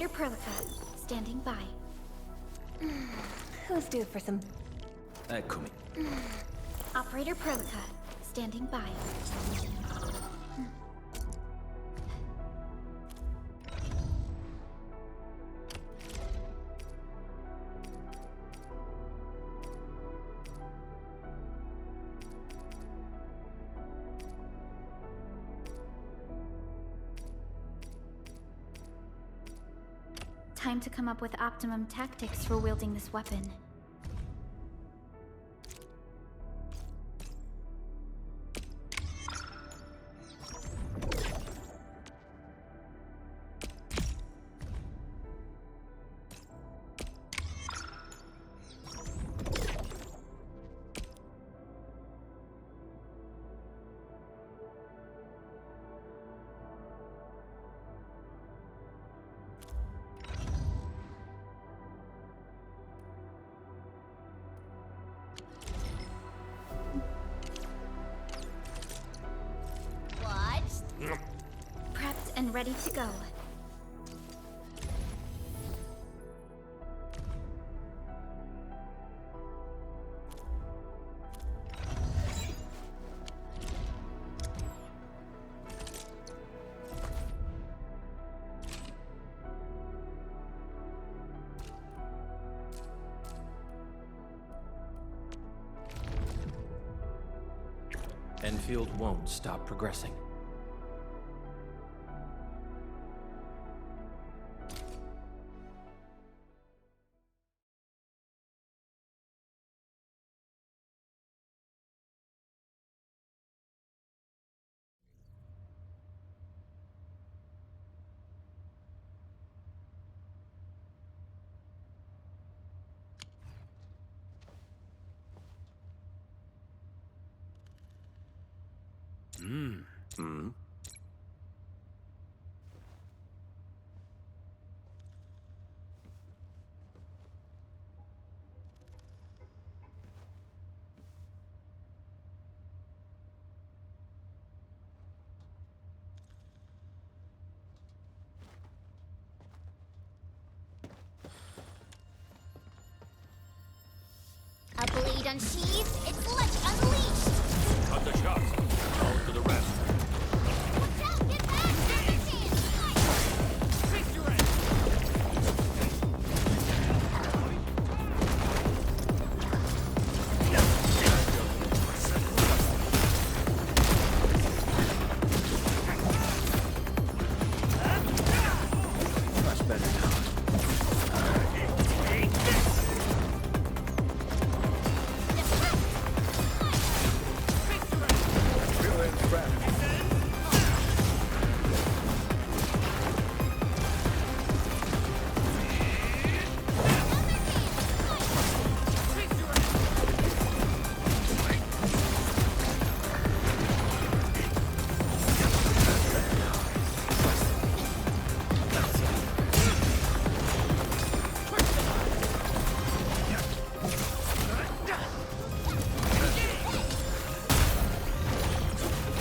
Operator Perlica, standing by. Who's due for some... Eccomi. Operator Perlica, standing by. Time to come up with optimum tactics for wielding this weapon. Prepped and ready to go. Endfield won't stop progressing. A blade unsheathed, its flesh unleashed! Cut the shots. Out to the rest. Watch out! Get back! Face your end. Much better now.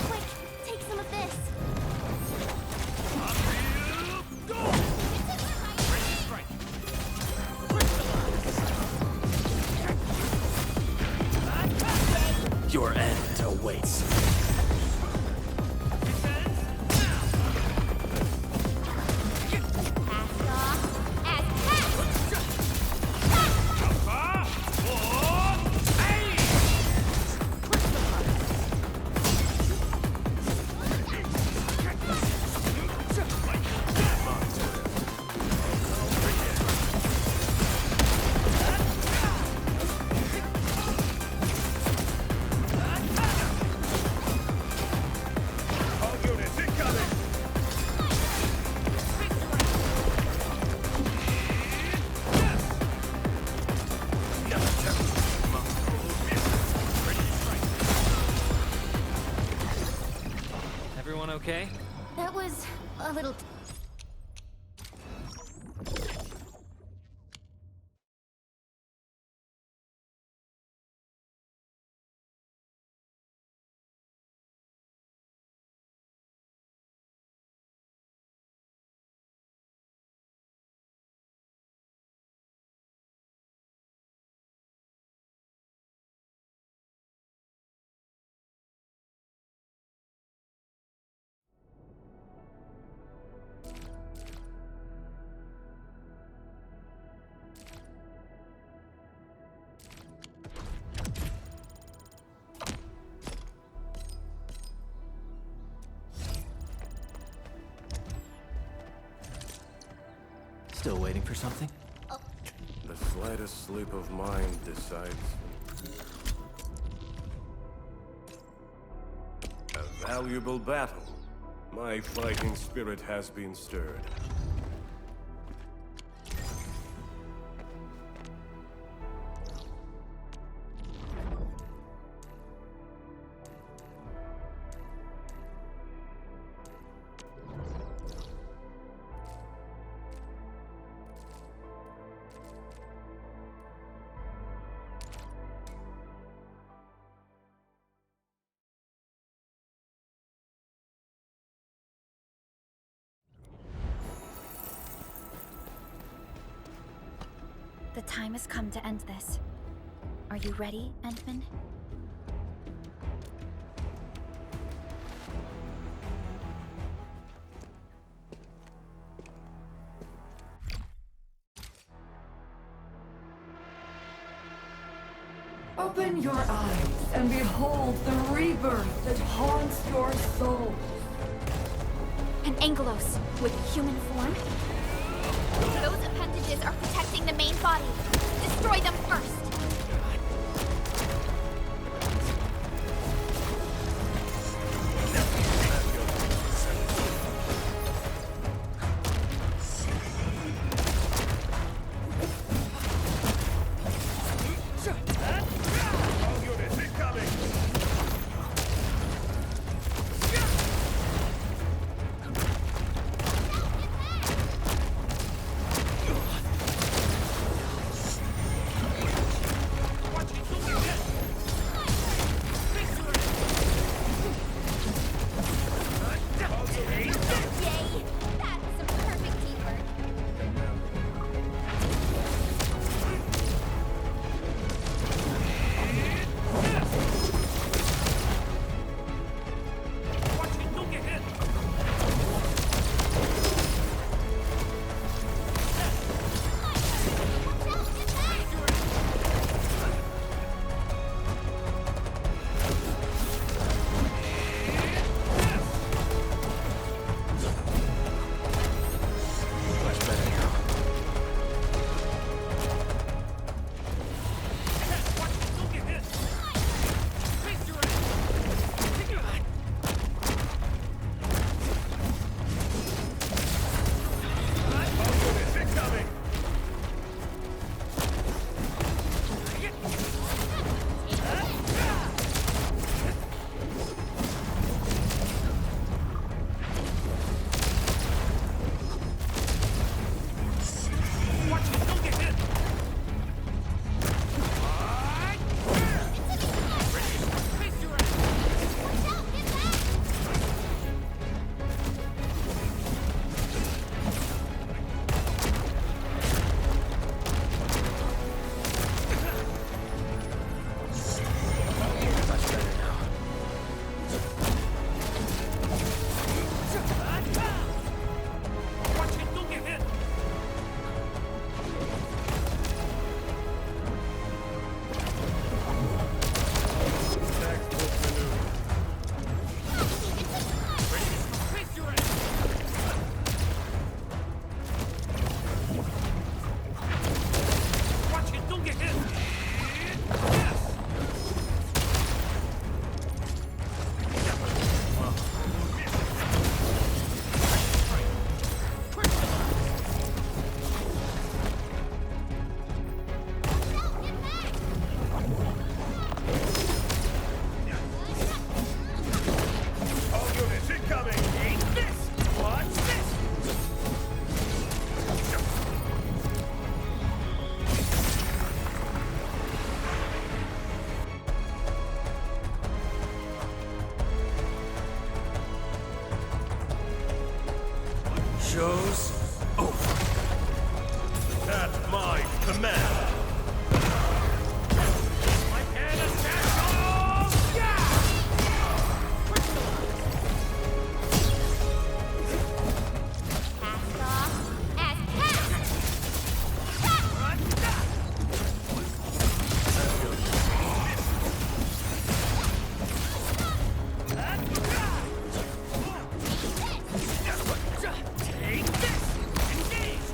Quick, take some of this! Your end awaits. Cast off as cast! Everyone okay? That was a little... Still waiting for something? The slightest slip of mind decides. A valuable battle. My fighting spirit has been stirred. The time has come to end this. Are you ready, Endman? Open your eyes and behold the rebirth that haunts your soul. An Angelos with human form? Those appendages are protecting the main body. Destroy them first. All units incoming! Yay! That was some perfect teamwork. Much better now. All units incoming! Much better now. Textbook maneuver. All units incoming! Show's over. At my command! Cast off as cast. Take this! Engage!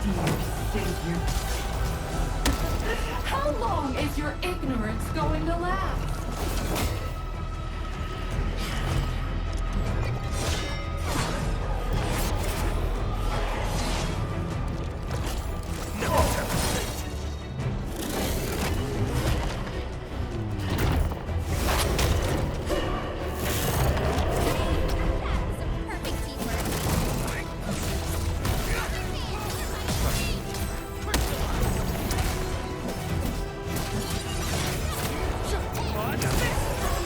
dear savior. How long is your ignorance going to last? Some perfect teamwork.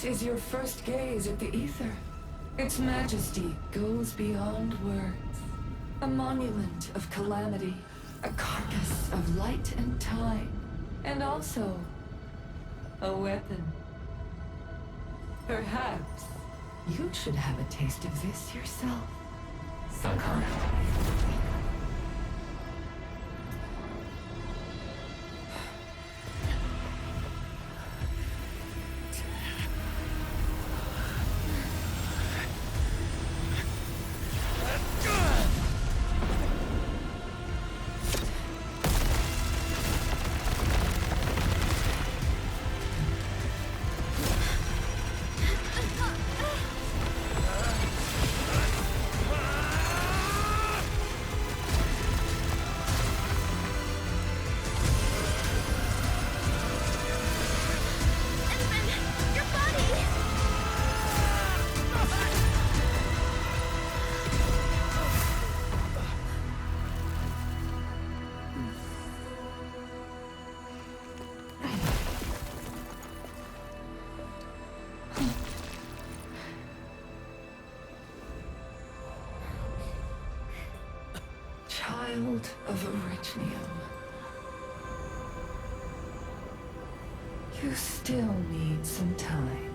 This is your first gaze at the ether. Its majesty goes beyond words. A monument of calamity, a carcass of light and time, and also a weapon. Perhaps you should have a taste of this yourself, Sakana. Child of Arknights. You still need some time.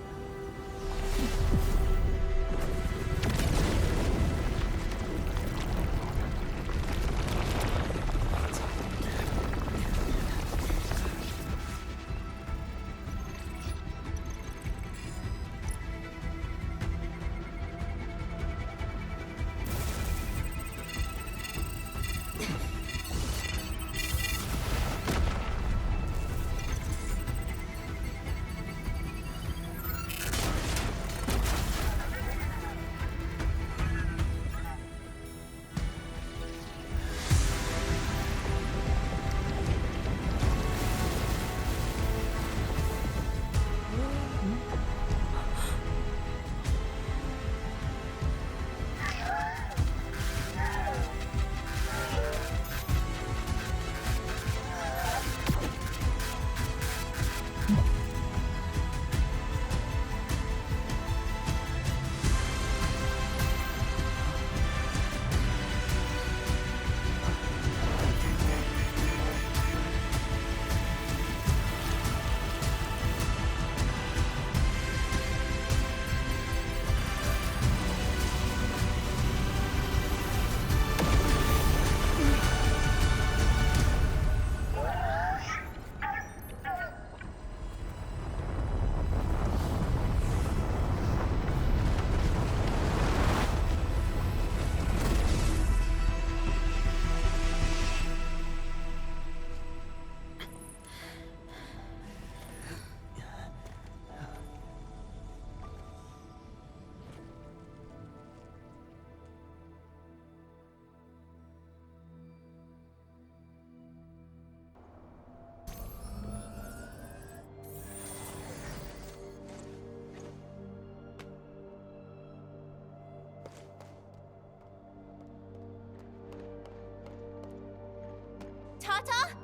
Tata?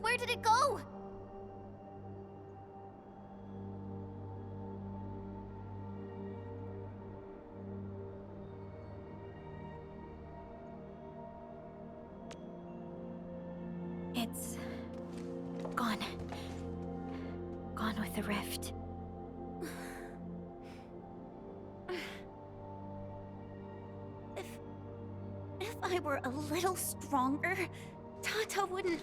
Where did it go? It's gone. Gone with the rift. If I were a little stronger, Tata wouldn't...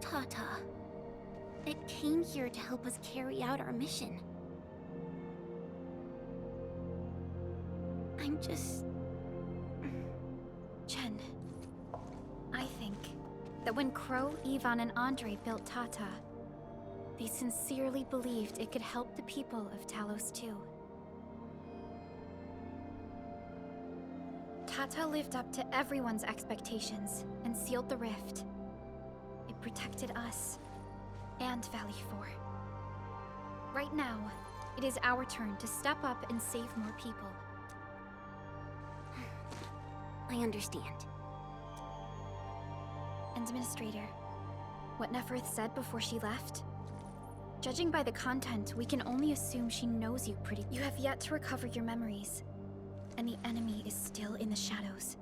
Tata, it came here to help us carry out our mission. I'm just... Chen, I think that when Crow, Ivan, and Andre built Tata, they sincerely believed it could help the people of Talos too. Tata lived up to everyone's expectations and sealed the rift. It protected us and Valley 4. Right now, It is our turn to step up and save more people. I understand. Administrator, what Neferth said before she left? Judging by the content, we can only assume she knows you pretty. You have yet to recover your memories, and the enemy is still in the shadows.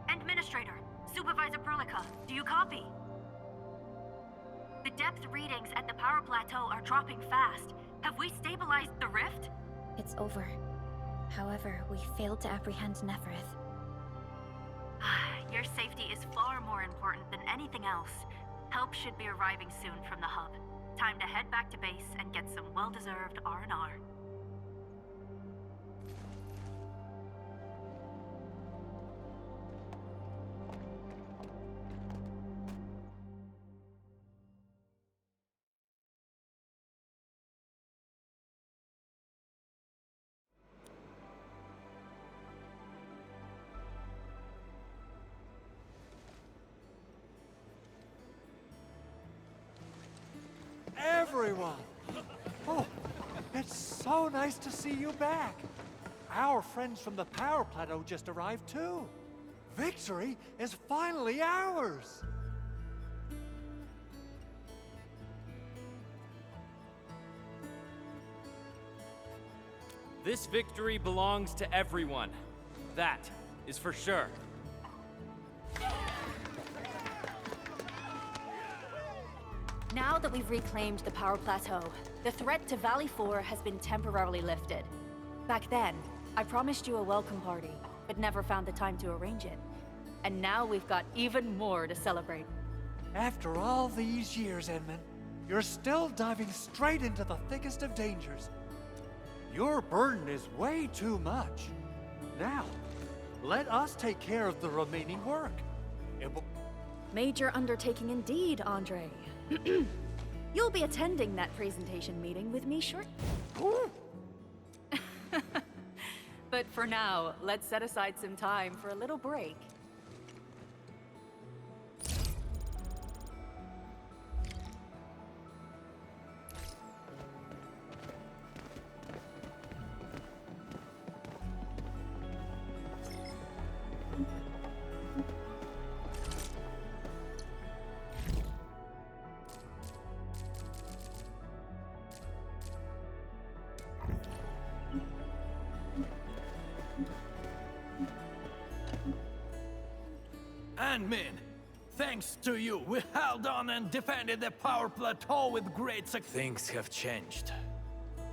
Administrator, Supervisor Perlica, do you copy? The depth readings at the power plateau are dropping fast. Have we stabilized the rift? It's over. However, we failed to apprehend Neferth. Your safety is far more important than anything else. Help should be arriving soon from the hub. Time to head back to base and get some well-deserved R&R. Everyone! Oh, it's so nice to see you back. Our friends from the power plateau just arrived too. Victory is finally ours! This victory belongs to everyone. That is for sure. Now that we've reclaimed the power plateau, the threat to Valley 4 has been temporarily lifted. Back then, I promised you a welcome party, but never found the time to arrange it. And now we've got even more to celebrate. After all these years, Edmund, you're still diving straight into the thickest of dangers. Your burden is way too much. Now, let us take care of the remaining work. It will... Major undertaking indeed, Andre. You'll be attending that presentation meeting with me shortly. But for now, let's set aside some time for a little break. And Min, thanks to you, we held on and defended the power plateau with great success. Things have changed.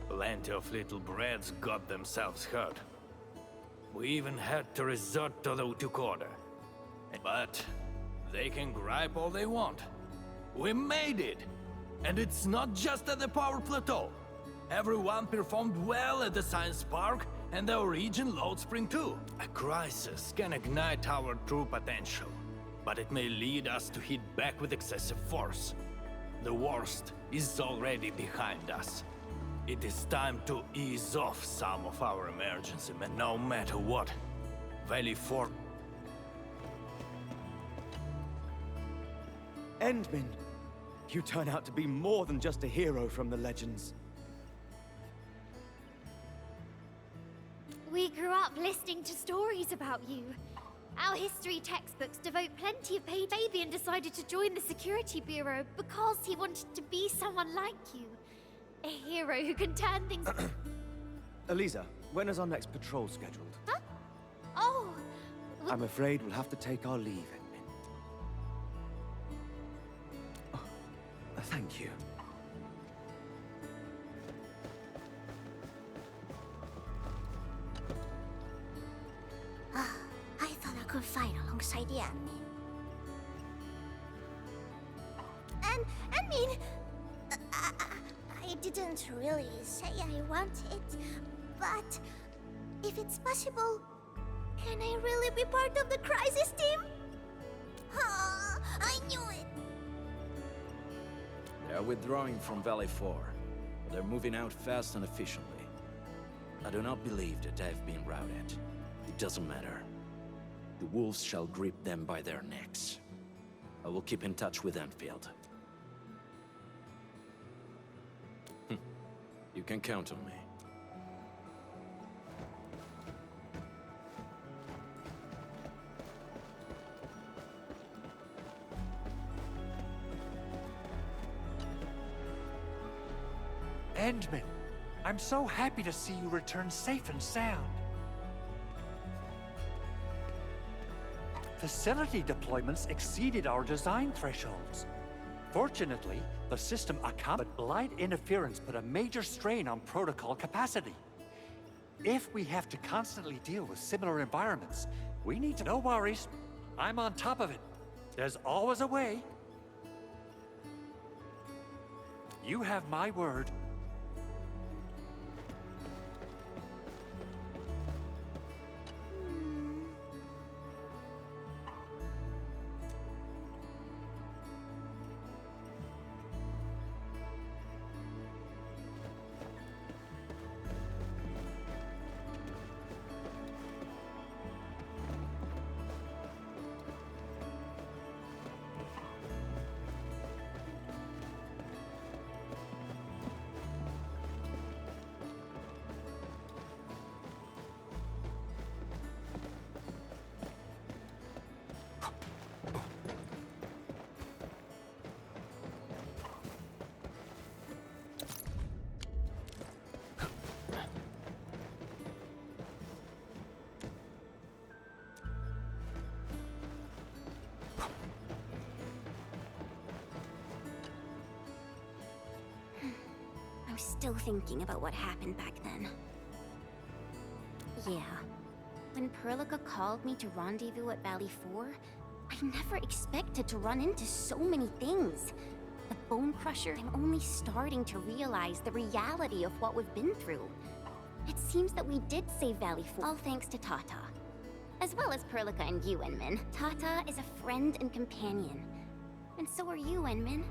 Plenty of little brats got themselves hurt. We even had to resort to the took order. But they can gripe all they want. We made it! And it's not just at the power plateau. Everyone performed well at the science park and the origin load spring too. A crisis can ignite our true potential, but it may lead us to hit back with excessive force. The worst is already behind us. It is time to ease off some of our emergency, and no matter what, Valley 4... Endmin, you turn out to be more than just a hero from the legends. We grew up listening to stories about you. Our history textbooks devote plenty of page. Fabian decided to join the Security Bureau because he wanted to be someone like you. A hero who can turn things... Eliza, when is our next patrol scheduled? Huh? Oh... I'm afraid we'll have to take our leave, Endmin. Oh, thank you. I thought I could fight alongside the admin. I didn't really say I want it, but if it's possible, can I really be part of the crisis team? I knew it! They are withdrawing from Valley 4, but they're moving out fast and efficiently. I do not believe that they've been routed. It doesn't matter. the wolves shall grip them by their necks. I will keep in touch with Endfield. You can count on me. Endman, I'm so happy to see you return safe and sound. Facility deployments exceeded our design thresholds. Fortunately, the system accommodated, but light interference put a major strain on protocol capacity. If we have to constantly deal with similar environments, we need to... No worries, I'm on top of it. There's always a way. You have my word. Still thinking about what happened back then. Yeah. When Perlica called me to rendezvous at Valley 4, I never expected to run into so many things. The Bone Crusher, I'm only starting to realize the reality of what we've been through. It seems that we did save Valley 4, all thanks to Tata. As well as Perlica and you, Enmin. Tata is a friend and companion. And so are you, Enmin.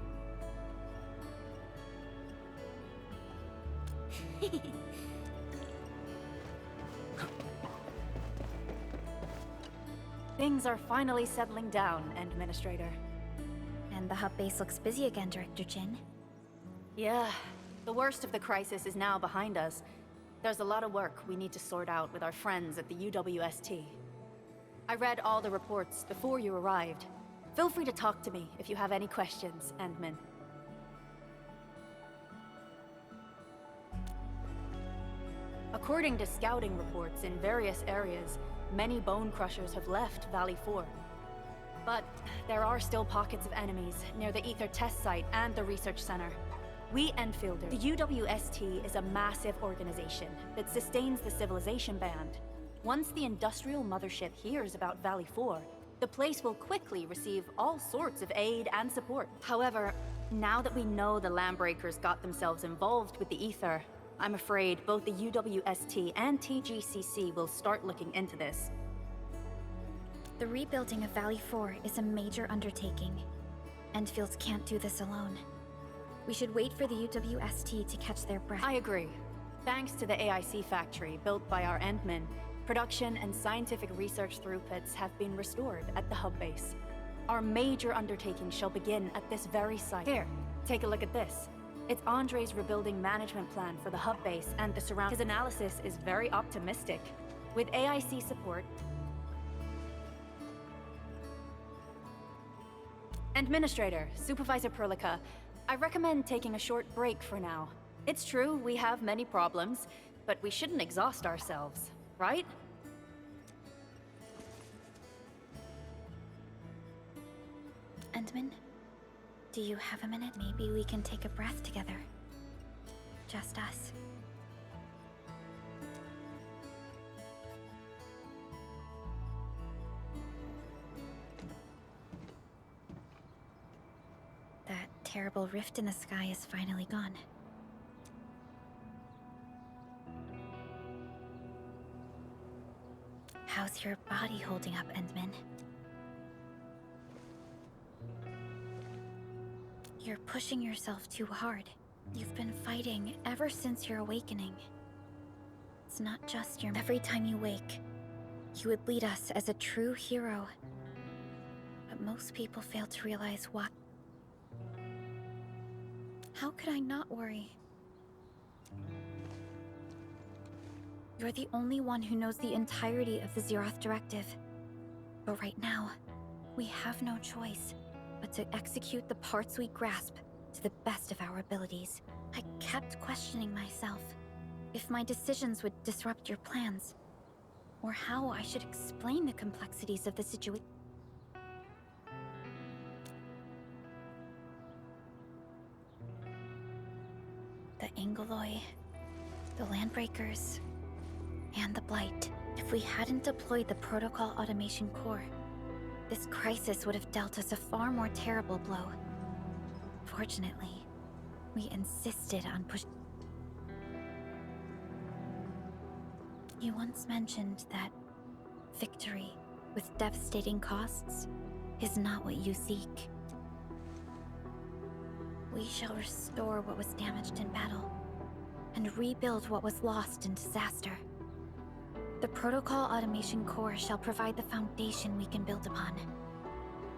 Things are finally settling down, Administrator. And the hub base looks busy again, Director Jin. Yeah, the worst of the crisis is now behind us. There's a lot of work we need to sort out with our friends at the UWST. I read all the reports before you arrived. Feel free to talk to me if you have any questions, Endman. According to scouting reports in various areas, many Bone Crushers have left Valley 4. But there are still pockets of enemies near the Ether test site and the research center. We Enfielders, the UWST is a massive organization that sustains the Civilization Band. Once the industrial mothership hears about Valley 4, the place will quickly receive all sorts of aid and support. However, now that we know the Landbreakers got themselves involved with the Ether, I'm afraid both the UWST and TGCC will start looking into this. The rebuilding of Valley 4 is a major undertaking. Endfields can't do this alone. We should wait for the UWST to catch their breath. I agree. Thanks to the AIC factory built by our Endmen, production and scientific research throughputs have been restored at the hub base. Our major undertaking shall begin at this very site. Here, take a look at this. It's Andre's rebuilding management plan for the hub base and the surrounding. His analysis is very optimistic. With AIC support, Administrator, Supervisor Perlica, I recommend taking a short break for now. It's true, we have many problems, but we shouldn't exhaust ourselves, right? Endman, do you have a minute? Maybe we can take a breath together. Just us. That terrible rift in the sky is finally gone. How's your body holding up, Endman? You're pushing yourself too hard. You've been fighting ever since your awakening. It's not just your... Every time you wake, You would lead us as a true hero. But most people fail to realize why. How could I not worry? You're the only one who knows the entirety of the Zeroth Directive. But right now, we have no choice but to execute the parts we grasp to the best of our abilities. I kept questioning myself if my decisions would disrupt your plans, or how I should explain the complexities of the situation. The Angoloi, the Landbreakers, and the Blight. If we hadn't deployed the Protocol Automation Core, this crisis would have dealt us a far more terrible blow. Fortunately, we insisted on pushing. You once mentioned that victory, with devastating costs, is not what you seek. We shall restore what was damaged in battle, and rebuild what was lost in disaster. The Protocol Automation Core shall provide the foundation we can build upon.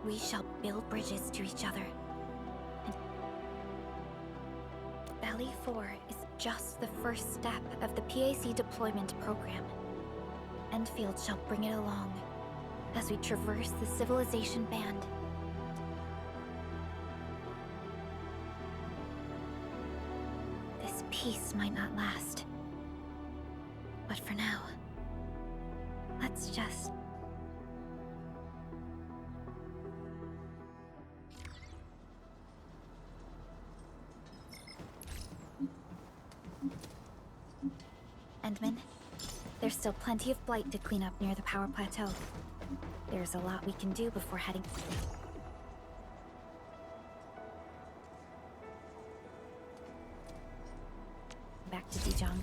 We shall build bridges to each other. And Valley 4 is just the first step of the PAC deployment program. Endfield shall bring it along as we traverse the civilization band. This peace might not last. But for now, let's just... Endman, there's still plenty of blight to clean up near the power plateau. There's a lot we can do before heading... back to Dijong.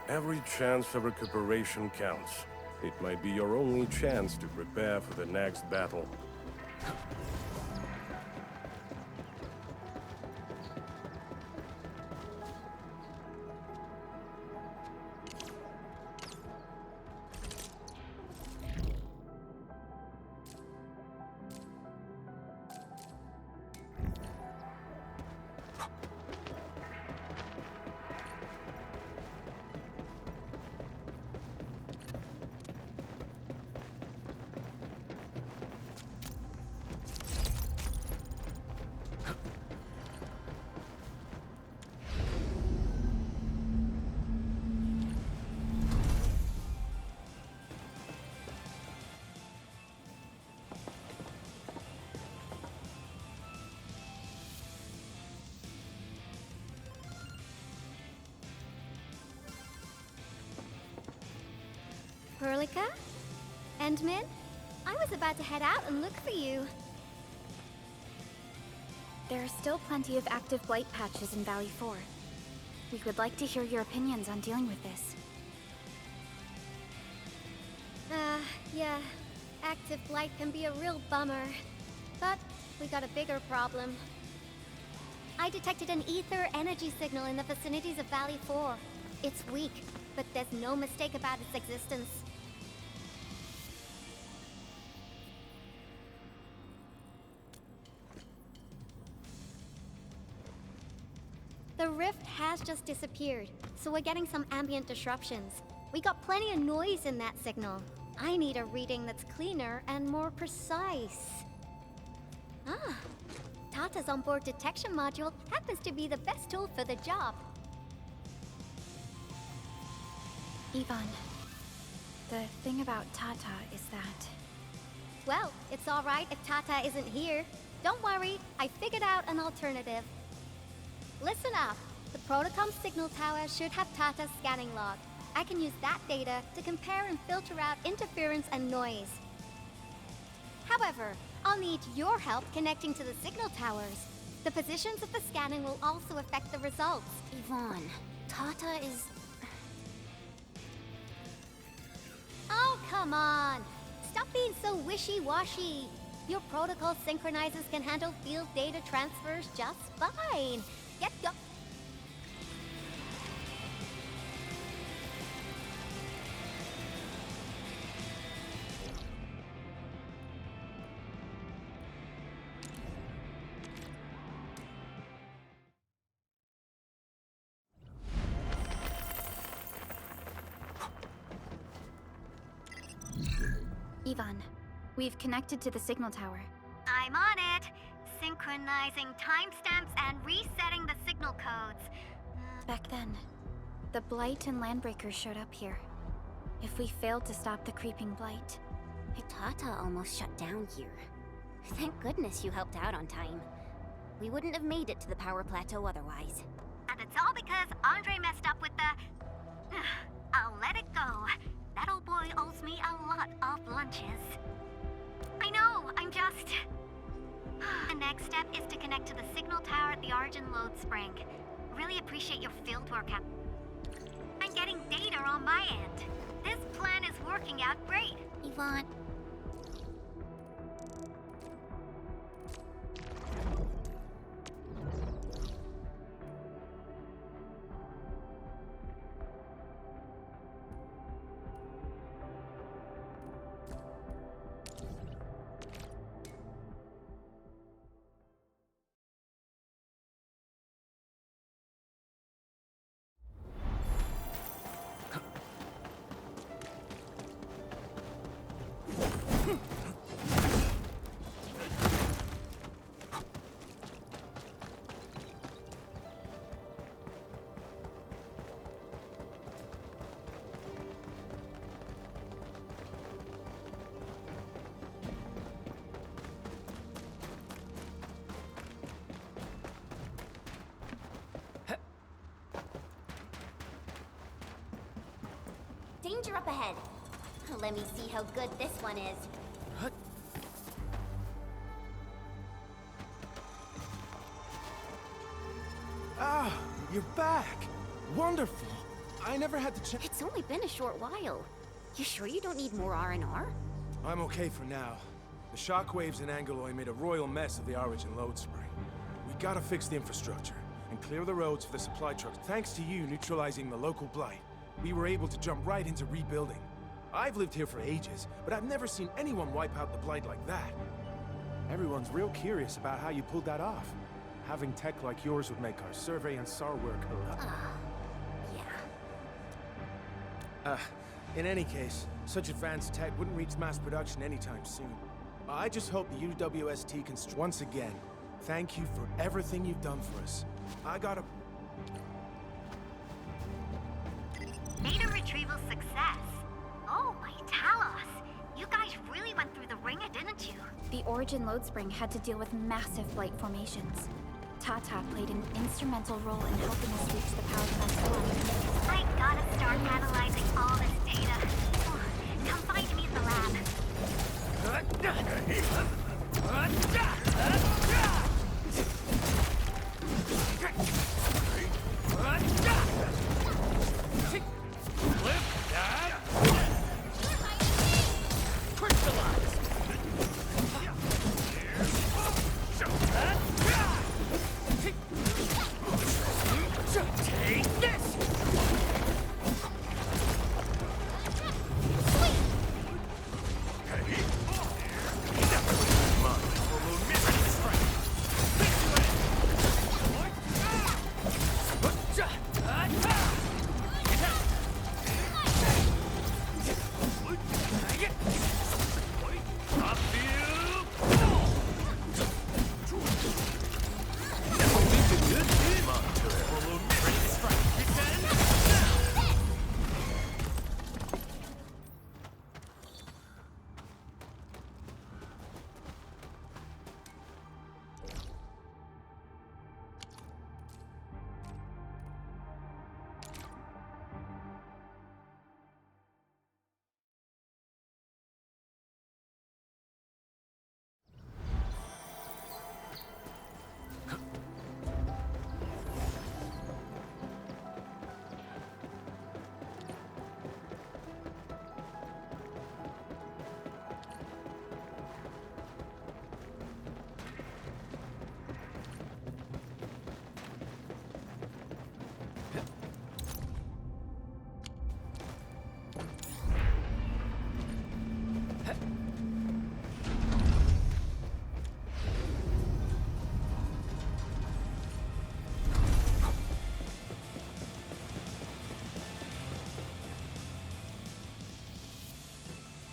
Every chance for recuperation counts. It might be your only chance to prepare for the next battle. Perlica? Endmin? I was about to head out and look for you. There are still plenty of active blight patches in Valley 4. We would like to hear your opinions on dealing with this. Yeah. Active blight can be a real bummer. But we got a bigger problem. I detected an ether energy signal in the vicinities of Valley 4. It's weak, but there's no mistake about its existence. The rift has just disappeared, so we're getting some ambient disruptions. We got plenty of noise in that signal. I need a reading that's cleaner and more precise. Ah, Tata's onboard detection module happens to be the best tool for the job. Ivan, the thing about Tata is that... Well, it's alright if Tata isn't here. Don't worry, I figured out an alternative. Listen up. The Protocom signal tower should have Tata's scanning log. I can use that data to compare and filter out interference and noise. However, I'll need your help connecting to the signal towers. The positions of the scanning will also affect the results. Yvonne, Tata is... Oh, come on! Stop being so wishy-washy! Your protocol synchronizers can handle field data transfers just fine. Get go- Ivan, we've connected to the signal tower. I'm on it! Synchronizing timestamps and resetting the signal codes. Back then, the Blight and Landbreakers showed up here. If we failed to stop the creeping Blight... Tata almost shut down here. Thank goodness you helped out on time. We wouldn't have made it to the power plateau otherwise. And it's all because Andre messed up with the... I'll let it go. That old boy owes me a lot of lunches. I know, I'm just... The next step is to connect to the signal tower at the Origin Load Spring. Really appreciate your fieldwork. I'm getting data on my end. This plan is working out great. Yvonne... Danger up ahead. Let me see how good this one is. Ah, you're back. Wonderful. I never had the chance. It's only been a short while. You sure you don't need more R&R? I'm okay for now. The shockwaves in Angeloy made a royal mess of the Origin Load Spring. We gotta fix the infrastructure and clear the roads for the supply trucks. Thanks to you neutralizing the local blight, we were able to jump right into rebuilding. I've lived here for ages, but I've never seen anyone wipe out the blight like that. Everyone's real curious about how you pulled that off. Having tech like yours would make our survey and SAR work a lot. Yeah. In any case, such advanced tech wouldn't reach mass production anytime soon. I just hope the UWST can once again, thank you for everything you've done for us. I gotta... Data retrieval success. Oh, my Talos. You guys really went through the ringer, didn't you? The Origin Load Spring had to deal with massive blight formations. Tata played an instrumental role in helping us reach the power plateau. I gotta start analyzing all this data.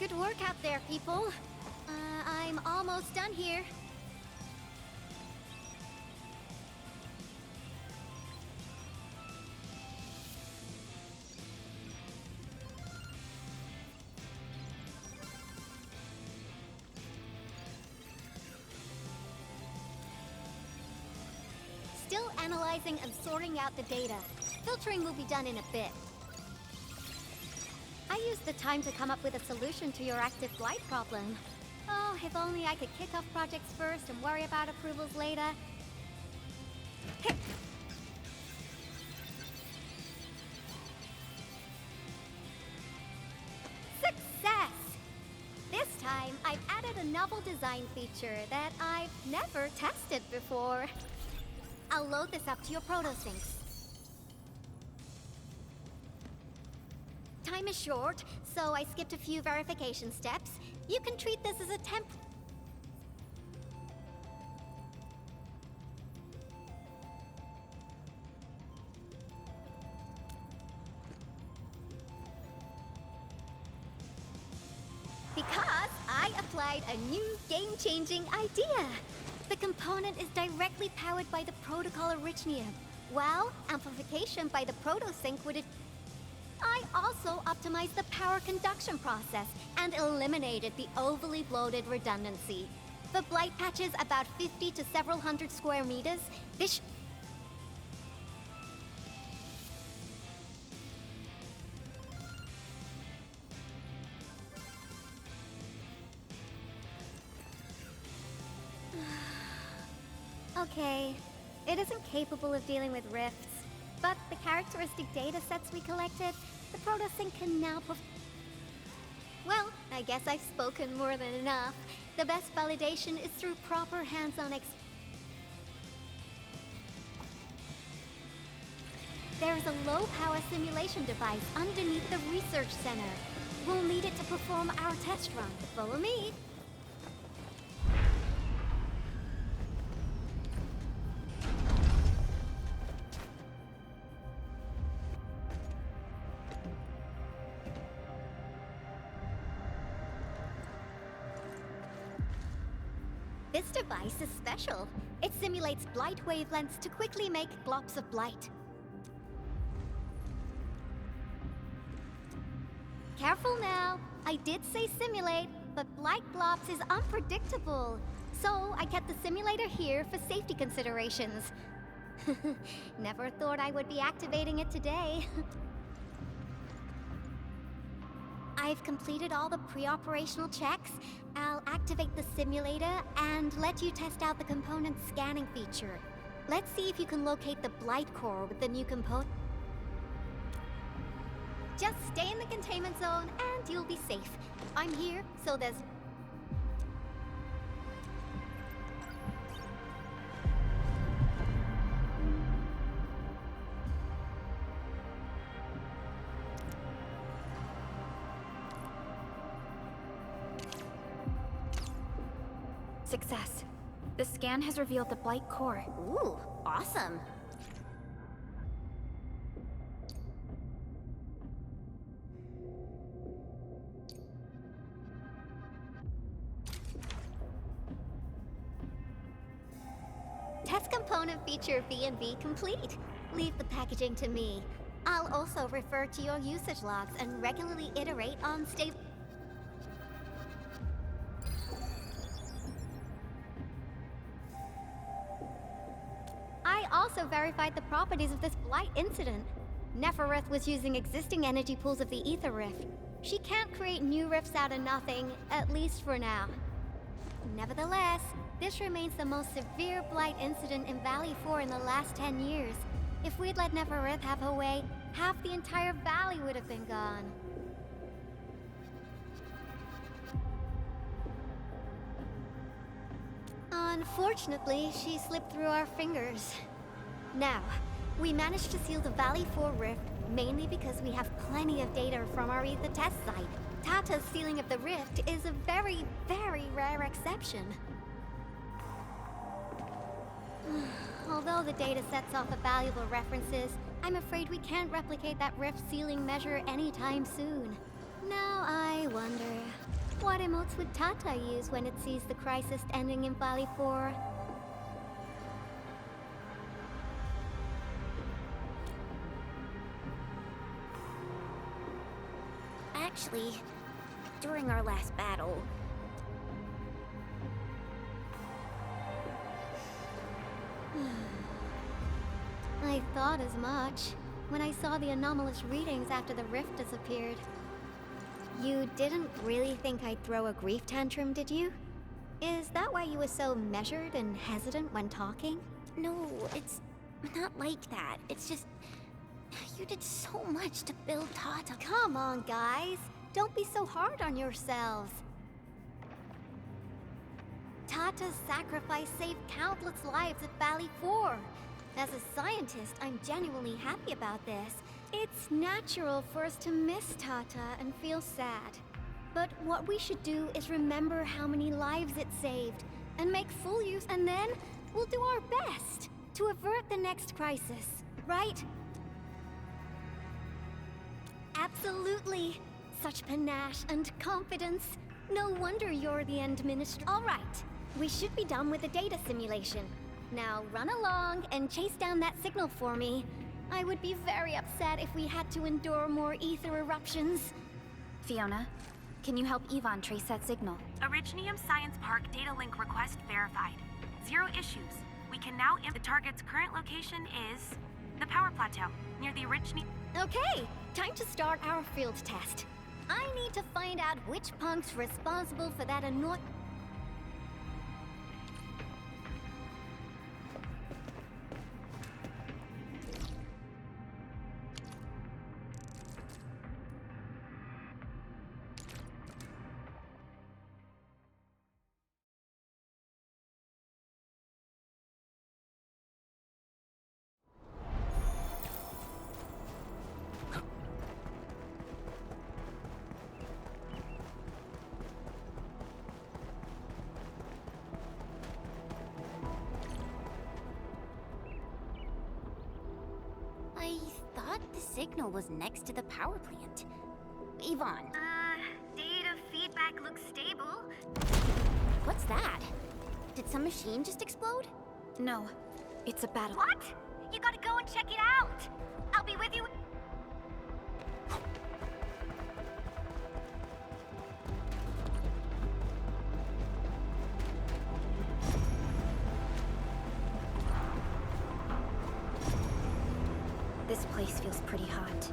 Good work out there, people. I'm almost done here. Still analyzing and sorting out the data. Filtering will be done in a bit. I used the time to come up with a solution to your active blight problem. Oh, if only I could kick off projects first and worry about approvals later. Success! This time, I've added a novel design feature that I've never tested before. I'll load this up to your proto-syncs. Time is short, so I skipped a few verification steps. You can treat this as a temp. Because I applied a new game-changing idea. The component is directly powered by the protocol Arknights, while amplification by the proto-sync would... I also optimized the power conduction process and eliminated the overly bloated redundancy. For blight patches about 50 to several hundred square meters, this... Okay, it isn't capable of dealing with rifts, but the characteristic data sets we collected, the proto-sync can now Well, I guess I've spoken more than enough. The best validation is through proper hands-on There's a low-power simulation device underneath the research center. We'll need it to perform our test run. Follow me. This device is special. It simulates blight wavelengths to quickly make globs of blight. Careful now. I did say simulate, but blight globs is unpredictable. So I kept the simulator here for safety considerations. Never thought I would be activating it today. I've completed all the pre-operational checks. I'll activate the simulator and let you test out the component scanning feature. Let's see if you can locate the blight core with the new component. Just stay in the containment zone and you'll be safe. I'm here, so there's... Success. The scan has revealed the blight core. Ooh, awesome. Test component feature V&V complete. Leave the packaging to me. I'll also refer to your usage logs and regularly iterate on stable... I also verified the properties of this blight incident. Nefereth was using existing energy pools of the Ether Rift. She can't create new rifts out of nothing, at least for now. Nevertheless, this remains the most severe blight incident in Valley 4 in the last 10 years. If we'd let Nefereth have her way, half the entire valley would have been gone. Unfortunately, she slipped through our fingers. Now, we managed to seal the Valley 4 rift mainly because we have plenty of data from our Ether test site. Tata's sealing of the rift is a very, very rare exception. Although the data sets offer valuable references, I'm afraid we can't replicate that rift sealing measure anytime soon. Now I wonder... else would Tata use when it sees the crisis ending in Valley 4? Actually, during our last battle... I thought as much when I saw the anomalous readings after the rift disappeared. You didn't really think I'd throw a grief tantrum, did you? Is that why you were so measured and hesitant when talking? No, it's not like that. It's just... you did so much to build Tata. Come on, guys. Don't be so hard on yourselves. Tata's sacrifice saved countless lives at Valley 4. As a scientist, I'm genuinely happy about this. It's natural for us to miss Tata and feel sad. But what we should do is remember how many lives it saved, and make full use, and then we'll do our best to avert the next crisis, right? Absolutely. Such panache and confidence. No wonder you're the End Minister. All right, we should be done with the data simulation. Now run along and chase down that signal for me. I would be very upset if we had to endure more ether eruptions. Fiona, can you help Yvonne trace that signal? Originium Science Park data link request verified. 0 issues. We can now the target's current location is the power plateau near the Originium. Okay, time to start our field test. I need to find out which punk's responsible for that annoying... I thought the signal was next to the power plant. Yvonne. Data feedback looks stable. What's that? Did some machine just explode? No, it's a battle. What? You gotta go and check it out. I'll be with you. This place feels pretty hot.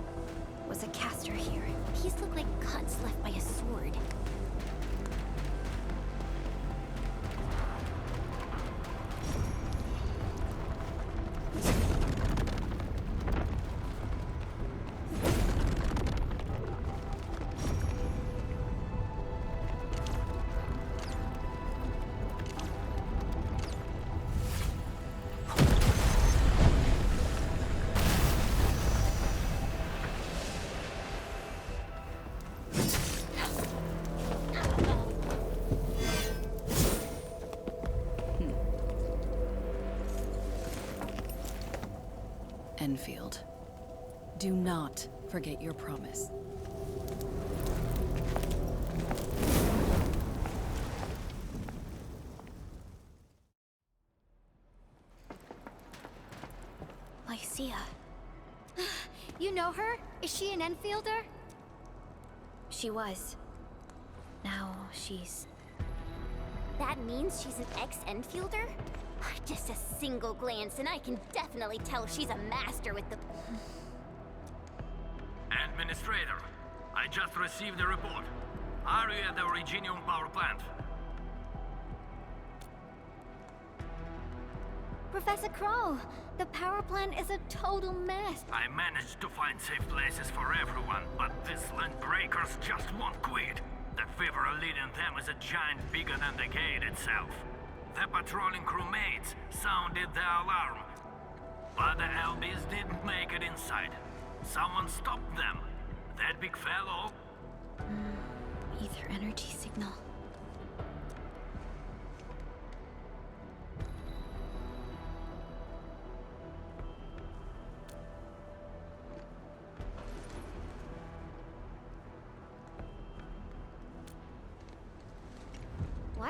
Was a caster here? These look like cuts left by a sword. Endfield. Do not forget your promise. Lycia. You know her? Is she an Enfielder? She was. Now she's... That means she's an ex-Enfielder? Just a single glance and I can definitely tell she's a master with the... Administrator, I just received a report. Are you at the Originium power plant? Professor Crow, the power plant is a total mess. I managed to find safe places for everyone, but these land breakers just won't quit. The fever leading them is a giant bigger than the gate itself. The patrolling crewmates sounded the alarm, but the LBs didn't make it inside. Someone stopped them. That big fellow... Ether energy signal.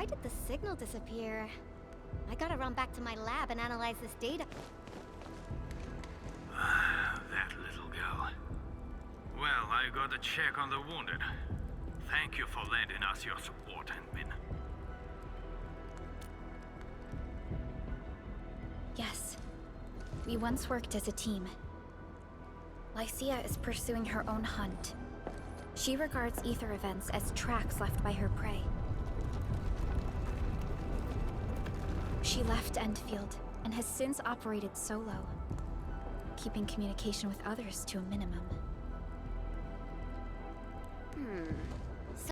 Why did the signal disappear? I gotta run back to my lab and analyze this data. That little girl. Well, I gotta check on the wounded. Thank you for lending us your support, Endmin. Yes. We once worked as a team. Lycia is pursuing her own hunt. She regards ether events as tracks left by her prey. She left Endfield and has since operated solo, keeping communication with others to a minimum.